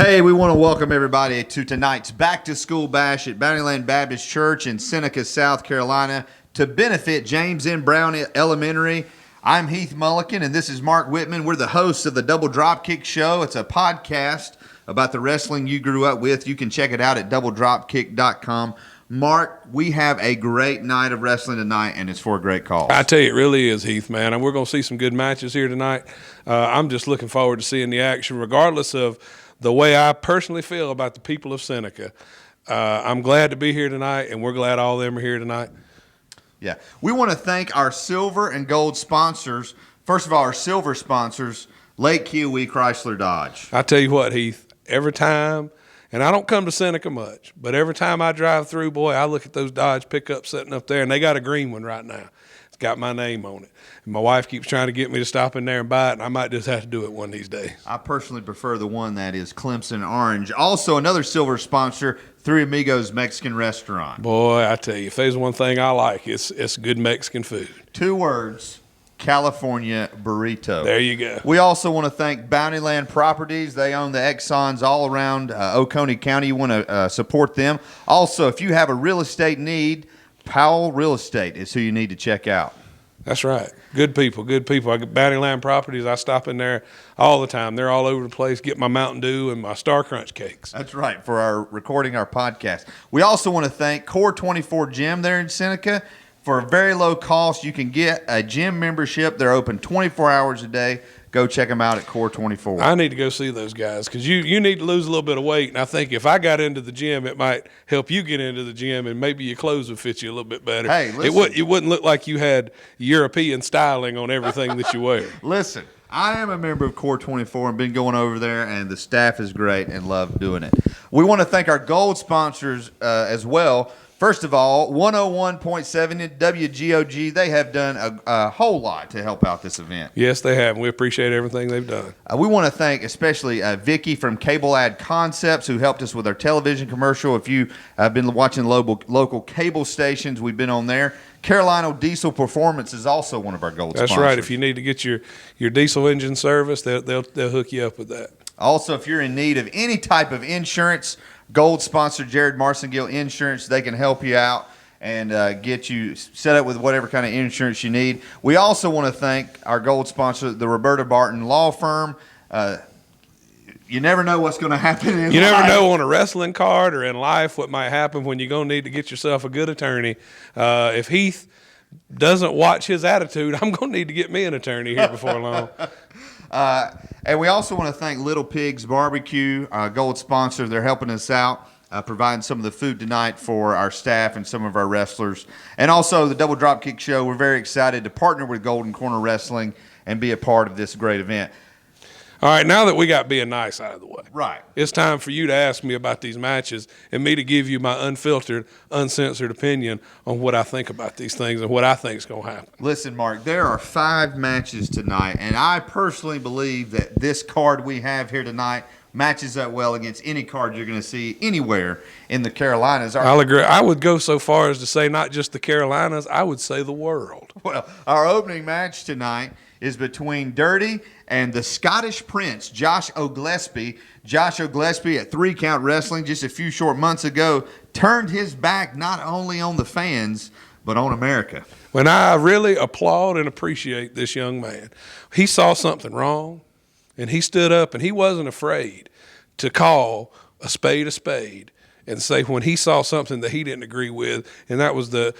Hey, we want to welcome everybody to tonight's Back to School Bash at Bountyland Baptist Church in Seneca, South Carolina, to benefit James N. Brown Elementary. I'm Heath Mulliken, and this is Mark Whitman. We're the hosts of the Double Dropkick Show. It's a podcast about the wrestling you grew up with. You can check it out at doubledropkick.com. Mark, we have a great night of wrestling tonight, and it's for a great cause. I tell you, it really is, Heath, man. And we're going to see some good matches here tonight. I'm just looking forward to seeing the action, regardless of the way I personally feel about the people of Seneca. I'm glad to be here tonight, and we're glad all of them are here tonight. Yeah. We want to thank our silver and gold sponsors. First of all, our silver sponsors, Lake Kiowee Chrysler Dodge. I tell you what, Heath, every time, and I don't come to Seneca much, but every time I drive through, boy, I look at those Dodge pickups sitting up there, and they got a green one right now. It's got my name on it. And my wife keeps trying to get me to stop in there and buy it, and I might just have to do it one of these days. I personally prefer the one that is Clemson Orange. Also, another silver sponsor, Three Amigos Mexican Restaurant. Boy, I tell you, if there's one thing I like, it's good Mexican food. 2 words, California burrito. There you go. We also want to thank Bountyland Properties. They own the Exxons all around Oconee County. You want to support them. Also, if you have a real estate need, Powell Real Estate is who you need to check out. That's right. Good people, good people. I get Bountyland Properties. I stop in there all the time. They're all over the place. Get my Mountain Dew and my Star Crunch cakes. That's right, for our recording our podcast. We also want to thank Core 24 Gym there in Seneca. For a very low cost, you can get a gym membership. They're open 24 hours a day. Go check them out at Core 24. I need to go see those guys because you need to lose a little bit of weight. And I think if I got into the gym, it might help you get into the gym, and maybe your clothes would fit you a little bit better. Hey, listen. It wouldn't look like you had European styling on everything that you wear. Listen, I am a member of Core 24 and been going over there, and the staff is great and love doing it. We want to thank our gold sponsors as well. First of all, 101.7 WGOG, they have done a whole lot to help out this event. Yes, they have. We appreciate everything they've done. We want to thank especially Vicky from Cable Ad Concepts, who helped us with our television commercial. If you have been watching local cable stations, we've been on there. Carolina Diesel Performance is also one of our gold sponsors. That's right. If you need to get your diesel engine service, they'll hook you up with that. Also, if you're in need of any type of insurance, gold sponsor Jared Marcingill Insurance, they can help you out and get you set up with whatever kind of insurance you need. We also want to thank our gold sponsor, the Roberta Barton Law Firm. You never know what's going to happen in life. You never know on a wrestling card or in life what might happen when you're going to need to get yourself a good attorney. If Heath doesn't watch his attitude, I'm going to need to get me an attorney here before long. And we also want to thank Little Pigs Barbecue, gold sponsor. They're helping us out, providing some of the food tonight for our staff and some of our wrestlers. And also the Double Dropkick Show. We're very excited to partner with Golden Corner Wrestling and be a part of this great event. All right, now that we got being nice out of the way, right, it's time for you to ask me about these matches and me to give you my unfiltered, uncensored opinion on what I think about these things and what I think is going to happen. Listen, Mark, there are 5 matches tonight, and I personally believe that this card we have here tonight matches up well against any card you're going to see anywhere in the Carolinas. I'll agree. I would go so far as to say not just the Carolinas, I would say the world. Well, our opening match tonight is between Dirty and the Scottish Prince, Josh O'Gillespie. Josh O'Gillespie at 3 Count Wrestling just a few short months ago turned his back not only on the fans, but on America. When I really applaud and appreciate this young man, he saw something wrong, and he stood up, and he wasn't afraid to call a spade and say when he saw something that he didn't agree with, and that was the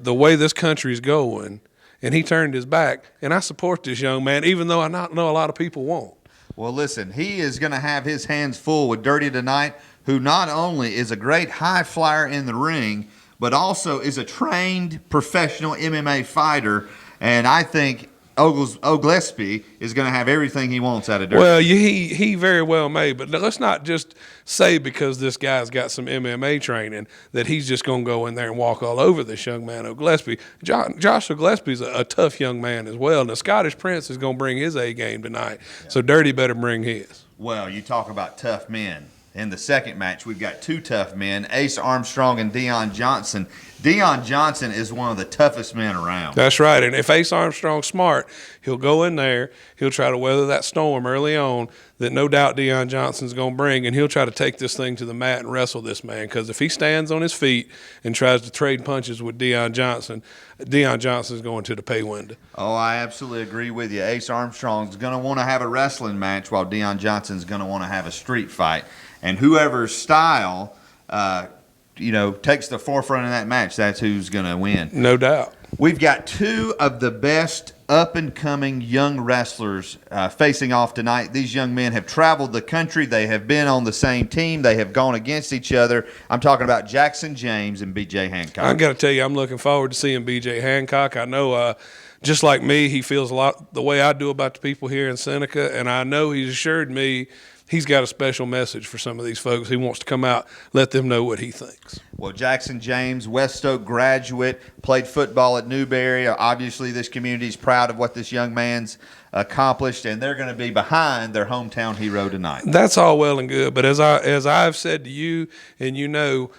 way this country's going, and he turned his back. And I support this young man, even though I know a lot of people won't. Well, listen, he is going to have his hands full with Dirty tonight, who not only is a great high flyer in the ring, but also is a trained professional MMA fighter. And I think O'Gillespie is going to have everything he wants out of Dirty. Well, he very well may, but let's not just say because this guy's got some MMA training that he's just going to go in there and walk all over this young man O'Gillespie. Josh O'Gillespie's a tough young man as well, and the Scottish Prince is going to bring his A game tonight, so Dirty better bring his. Well, you talk about tough men. In the second match, we've got 2 tough men, Ace Armstrong and Deion Johnson. Deion Johnson is one of the toughest men around. That's right. And if Ace Armstrong's smart, he'll go in there, he'll try to weather that storm early on that no doubt Deion Johnson's going to bring, and he'll try to take this thing to the mat and wrestle this man. Because if he stands on his feet and tries to trade punches with Deion Johnson's going to the pay window. Oh, I absolutely agree with you. Ace Armstrong's going to want to have a wrestling match while Deion Johnson's going to want to have a street fight. And whoever's style takes the forefront in that match, that's who's going to win. No doubt. We've got two of the best up-and-coming young wrestlers facing off tonight. These young men have traveled the country. They have been on the same team. They have gone against each other. I'm talking about Jackson James and B.J. Hancock. I got to tell you, I'm looking forward to seeing B.J. Hancock. I know just like me, he feels a lot the way I do about the people here in Seneca, and I know he's assured me he's got a special message for some of these folks. He wants to come out, let them know what he thinks. Well, Jackson James, West Oak graduate, played football at Newberry. Obviously, this community is proud of what this young man's accomplished, and they're going to be behind their hometown hero tonight. That's all well and good, but as I've said to you, and you know,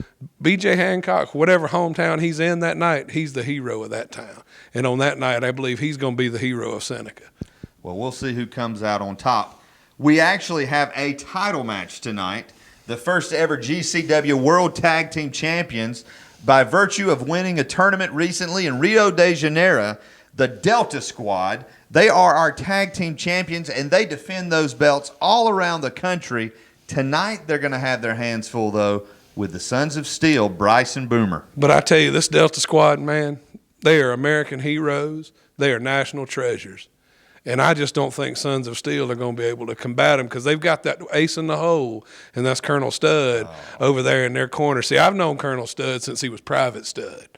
B.J. Hancock, whatever hometown he's in that night, he's the hero of that town. And on that night, I believe he's going to be the hero of Seneca. Well, we'll see who comes out on top. We actually have a title match tonight. The first ever GCW World Tag Team Champions, by virtue of winning a tournament recently in Rio de Janeiro, the Delta Squad. They are our tag team champions, and they defend those belts all around the country. Tonight, they're going to have their hands full, though, with the Sons of Steel, Bryce and Boomer. But I tell you, this Delta Squad, man, they are American heroes. They are national treasures. And I just don't think Sons of Steel are going to be able to combat them because they've got that ace in the hole, and that's Colonel Stud over there in their corner. See, I've known Colonel Stud since he was Private Stud.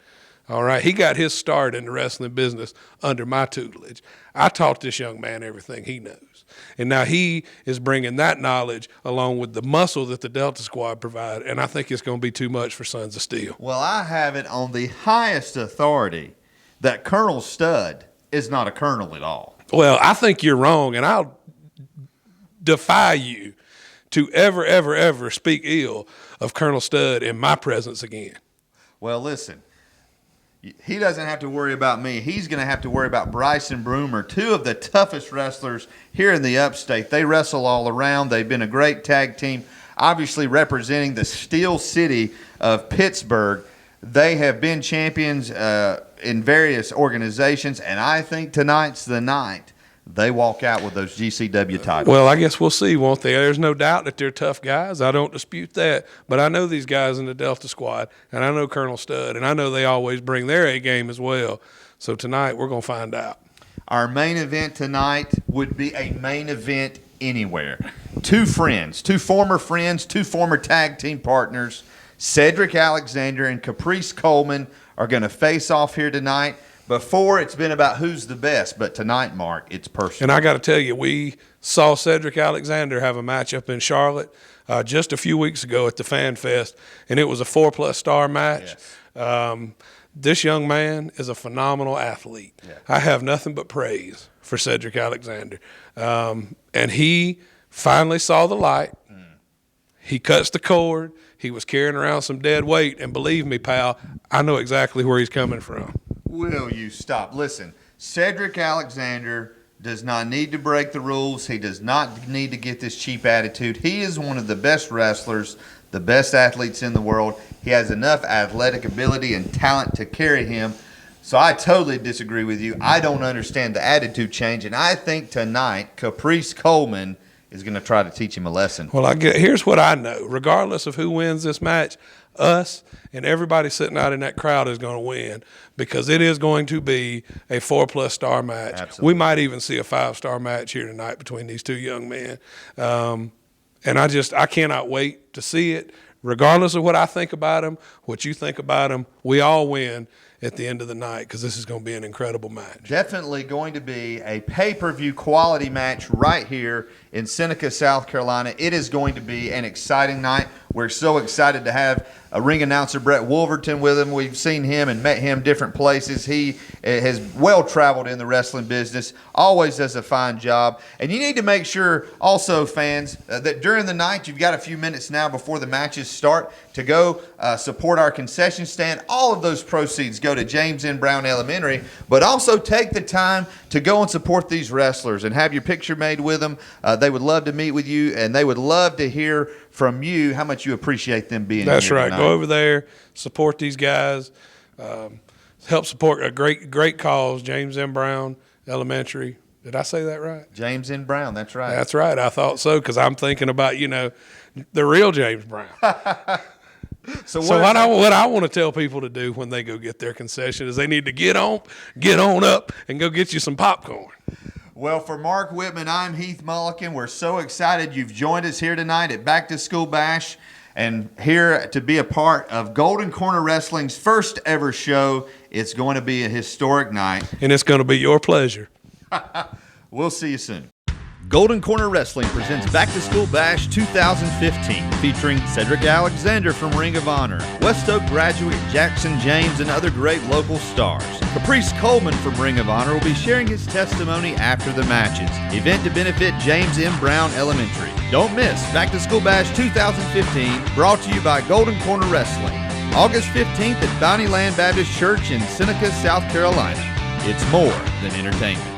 All right, he got his start in the wrestling business under my tutelage. I taught this young man everything he knows. And now he is bringing that knowledge along with the muscle that the Delta Squad provide, and I think it's going to be too much for Sons of Steel. Well, I have it on the highest authority that Colonel Stud is not a colonel at all. Well, I think you're wrong, and I'll defy you to ever speak ill of Colonel Stud in my presence again. Well, listen, he doesn't have to worry about me. He's going to have to worry about Bryce and Broomer, two of the toughest wrestlers here in the upstate. They wrestle all around. They've been a great tag team, obviously representing the Steel City of Pittsburgh. They have been champions in various organizations, and I think tonight's the night they walk out with those GCW titles. Well, I guess we'll see, won't they? There's no doubt that they're tough guys. I don't dispute that. But I know these guys in the Delta Squad, and I know Colonel Stud, and I know they always bring their A game as well. So tonight we're going to find out. Our main event tonight would be a main event anywhere. Two former friends, two former tag team partners, Cedric Alexander and Caprice Coleman, are going to face off here tonight. Before, it's been about who's the best, but tonight, Mark, it's personal. And I got to tell you, we saw Cedric Alexander have a matchup in Charlotte just a few weeks ago at the Fan Fest, and it was a 4+ star match. Yes. This young man is a phenomenal athlete. Yeah. I have nothing but praise for Cedric Alexander. And he finally saw the light. He cuts the cord. He was carrying around some dead weight, and believe me, pal, I know exactly where he's coming from. Will you stop? Listen, Cedric Alexander does not need to break the rules. He does not need to get this cheap attitude. He is one of the best wrestlers, the best athletes in the world. He has enough athletic ability and talent to carry him. So I totally disagree with you. I don't understand the attitude change, and I think tonight Caprice Coleman is going to try to teach him a lesson. Well, here's what I know. Regardless of who wins this match, us and everybody sitting out in that crowd is going to win because it is going to be a 4+ star match. Absolutely. We might even see a 5-star match here tonight between these two young men. And I cannot wait to see it. Regardless of what I think about them, what you think about them, we all win. at the end of the night, because this is going to be an incredible match. Definitely going to be a pay-per-view quality match right here in Seneca, South Carolina. It is going to be an exciting night. We're so excited to have a ring announcer, Brett Wolverton, with him. We've seen him and met him different places. He has well-traveled in the wrestling business, always does a fine job. And you need to make sure also, fans, that during the night, you've got a few minutes now before the matches start to go support our concession stand. All of those proceeds go to James N. Brown Elementary, but also take the time to go and support these wrestlers and have your picture made with them. They would love to meet with you, and they would love to hear from you how much you appreciate them being here. That's right. Tonight. Go over there, support these guys, help support a great cause, James M. Brown Elementary. Did I say that right? James N. Brown, that's right. That's right. I thought so, because I'm thinking about, the real James Brown. So what I want to tell people to do when they go get their concession is they need to get on up and go get you some popcorn. Well, for Mark Whitman, I'm Heath Mulliken. We're so excited you've joined us here tonight at Back to School Bash and here to be a part of Golden Corner Wrestling's first ever show. It's going to be a historic night. And it's going to be your pleasure. We'll see you soon. Golden Corner Wrestling presents Back to School Bash 2015, featuring Cedric Alexander from Ring of Honor, West Oak graduate Jackson James, and other great local stars. Caprice Coleman from Ring of Honor will be sharing his testimony after the matches. Event to benefit James M. Brown Elementary. Don't miss Back to School Bash 2015, brought to you by Golden Corner Wrestling. August 15th at Bountyland Baptist Church in Seneca, South Carolina. It's more than entertainment.